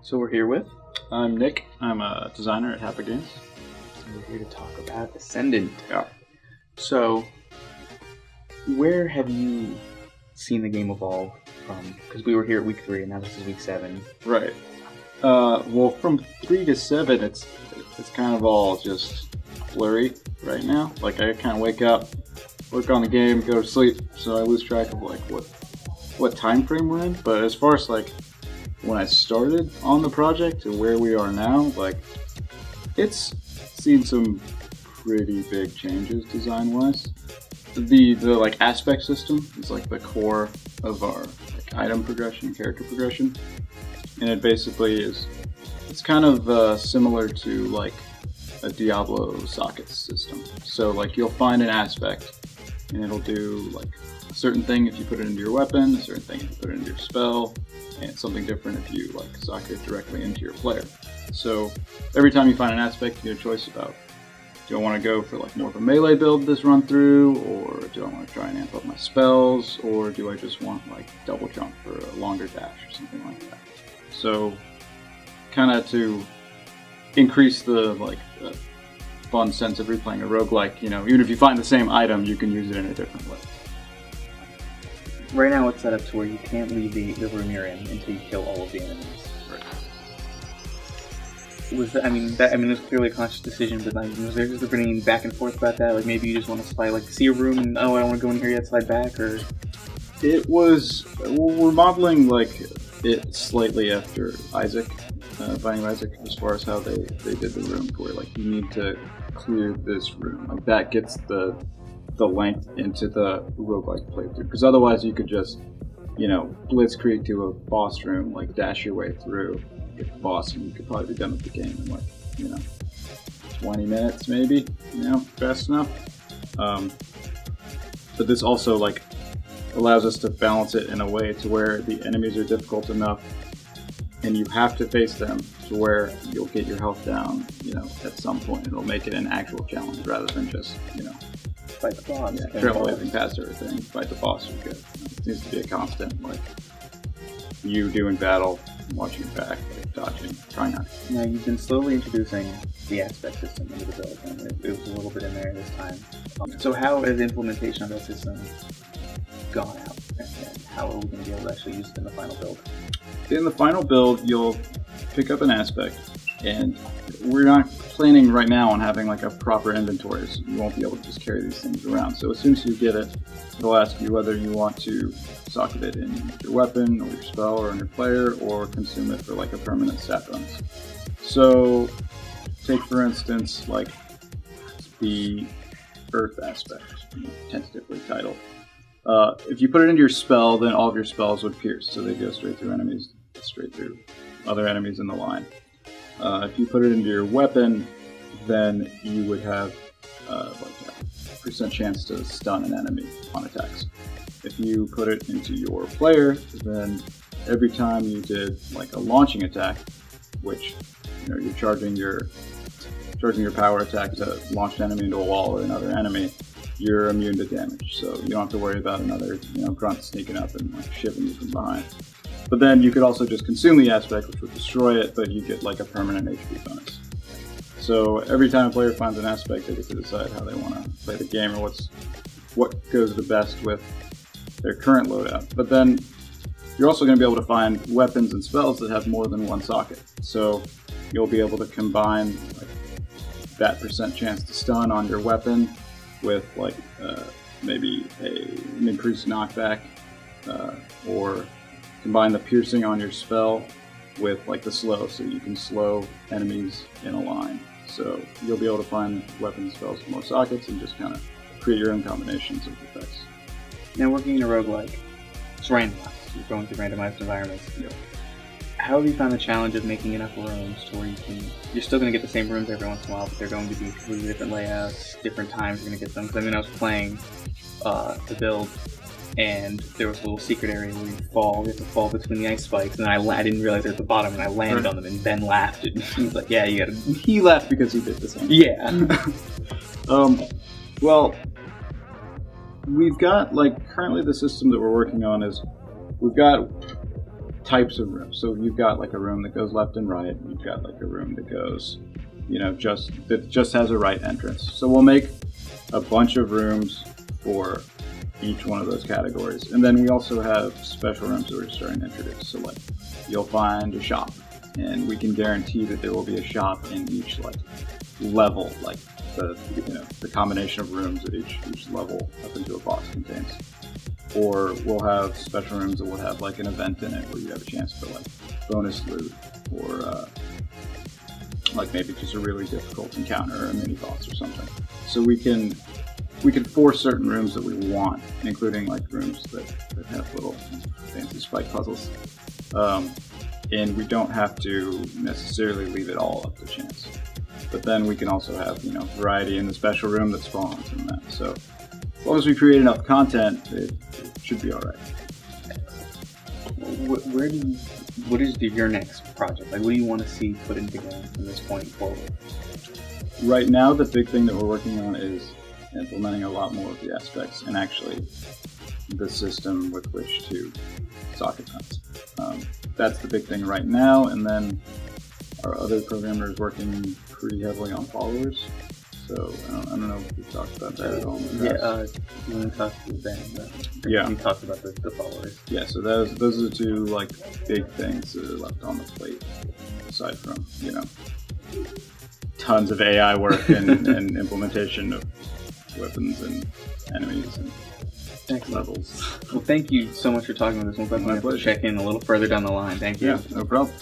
So we're here with, I'm Nick. I'm a designer at Hapa Games. and we're here to talk about Ascendant. Yeah. So, where have you seen the game evolve from? Because we were here at week 3, and now this is week 7. Right. Well, from 3 to 7, it's kind of all just blurry right now. Like, I kind of wake up, work on the game, go to sleep, so I lose track of like what time frame we're in. But as far as like when I started on the project and where we are now, like it's seen some pretty big changes design-wise. The like aspect system is like the core of our like item progression, character progression, and it basically it's kind of similar to like a Diablo socket system. So like you'll find an aspect and it'll do like a certain thing if you put it into your weapon, a certain thing if you put it into your spell, and something different if you like socket it directly into your player. So every time you find an aspect, you get a choice about, do I want to go for like more of a melee build this run through, or do I want to try and amp up my spells, or do I just want like double jump for a longer dash or something like that. So kind of to increase the like fun sense of replaying a roguelike, you know, even if you find the same item, you can use it in a different way. Right now it's set up to where you can't leave the room you're in until you kill all of the enemies. Right. Was that, I mean, it was clearly a conscious decision, but like, was there just any back and forth about that? Like maybe you just want to slide, like see a room and, oh, I don't want to go in here yet, slide back, or? It was, we're modeling like it slightly after Isaac, Binding Isaac, as far as how they did the room, where like you need to clear this room. Like that gets the length into the roguelike playthrough, because otherwise you could just, you know, blitzkrieg to a boss room, like dash your way through, get the boss, and you could probably be done with the game in like, you know, 20 minutes maybe, you know, fast enough. But this also like allows us to balance it in a way to where the enemies are difficult enough and you have to face them to where you'll get your health down, you know, at some point. It'll make it an actual challenge rather than just, you know, Fight the boss. yeah, trailblazing past everything, fight the boss, you're good. It needs to be a constant, like, you doing battle, watching your back, like, dodging, trying not to. Now, you've been slowly introducing the aspect system into the build, and it was a little bit in there this time. So how has the implementation of that system gone out, and how are we going to be able to actually use it in the final build? In the final build, you'll pick up an aspect, and we're not planning right now on having like a proper inventory, so you won't be able to just carry these things around. So as soon as you get it, it'll ask you whether you want to socket it in your weapon or your spell or in your player, or consume it for like a permanent stat bonus. So take for instance like the Earth aspect, tentatively titled. If you put it into your spell, then all of your spells would pierce, so they go straight through enemies, straight through other enemies in the line. If you put it into your weapon, then you would have like a percent chance to stun an enemy on attacks. If you put it into your player, then every time you did like a launching attack, which, you know, you're charging your power attack to launch an enemy into a wall or another enemy, you're immune to damage, so you don't have to worry about another, you know, Grunt sneaking up and like shivving you from behind. But then you could also just consume the aspect, which would destroy it, but you get like a permanent HP bonus. So every time a player finds an aspect, they get to decide how they want to play the game, or what goes the best with their current loadout. But then you're also going to be able to find weapons and spells that have more than one socket. So you'll be able to combine like that percent chance to stun on your weapon with like maybe an increased knockback, or combine the piercing on your spell with like the slow, so you can slow enemies in a line. So you'll be able to find weapon spells with more sockets and just kind of create your own combinations of effects. Now, working in a roguelike, it's randomized. You're going through randomized environments. Yep. How have you found the challenge of making enough rooms to where you're still going to get the same rooms every once in a while, but they're going to be completely different layouts, different times you're going to get them? Because I mean, I was playing the build, and there was a little secret area where you have to fall between the ice spikes, and I didn't realize they're at the bottom, and I landed on them, and Ben laughed, and he was like, yeah, you gotta... He laughed because he did the same. Yeah. Well, we've got, like, currently the system that we're working on is, we've got types of rooms. So you've got like a room that goes left and right, and you've got like a room that goes, that just has a right entrance. So we'll make a bunch of rooms for each one of those categories. And then we also have special rooms that we're starting to introduce. So like you'll find a shop, and we can guarantee that there will be a shop in each like level, like the combination of rooms that each level up into a box contains. Or we'll have special rooms that will have like an event in it where you have a chance for like bonus loot, or like maybe just a really difficult encounter or a mini boss or something. So we can force certain rooms that we want, including like rooms that have little fancy spike puzzles. And we don't have to necessarily leave it all up to chance. But then we can also have, variety in the special room that spawns from that. So as long as we create enough content, it should be all right. What is your next project? Like, what do you want to see put into the game from this point forward? Right now, the big thing that we're working on is implementing a lot more of the aspects and actually the system with which to socket hunt. That's the big thing right now, and then our other programmer is working pretty heavily on followers. So I don't know if we've talked about that at all. You want to talk to Ben? Yeah, we talked about the followers. Yeah, so those are the two like big things that are left on the plate, aside from tons of AI work and implementation of weapons and enemies and levels. Well, thank you so much for talking with us. We'll definitely have to check in a little further down the line. Thank you. Yeah, no problem.